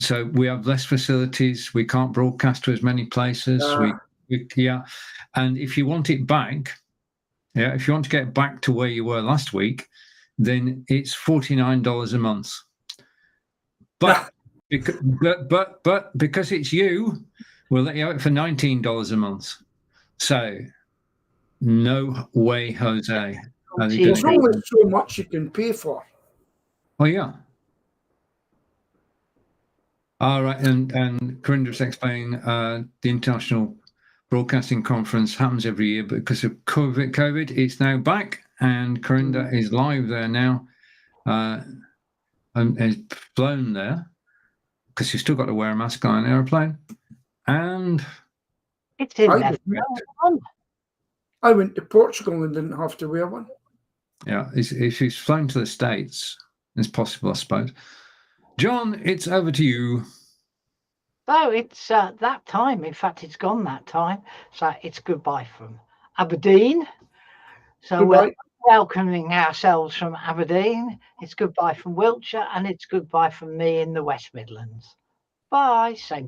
[SPEAKER 1] So we have less facilities. We can't broadcast to as many places. Yeah. And if you want it back, if you want to get back to where you were last week, then it's $49 a month. But because it's you, we'll let you have it for $19 a month. So no way, Jose.
[SPEAKER 3] There's only so much you can pay for.
[SPEAKER 1] Oh yeah. All right, and Corinda's explaining the International Broadcasting Conference happens every year, but because of COVID, it's now back, and Corinda is live there now, and is flown there because you've still got to wear a mask on an airplane, and
[SPEAKER 2] it's in there.
[SPEAKER 3] I went to Portugal and didn't have to wear one.
[SPEAKER 1] Yeah, if she's flown to the States, it's possible, I suppose. John, it's over to you.
[SPEAKER 2] So it's that time. In fact, it's gone that time. So it's goodbye from Aberdeen. So we're welcoming ourselves from Aberdeen. It's goodbye from Wiltshire, and it's goodbye from me in the West Midlands. Bye. Same time.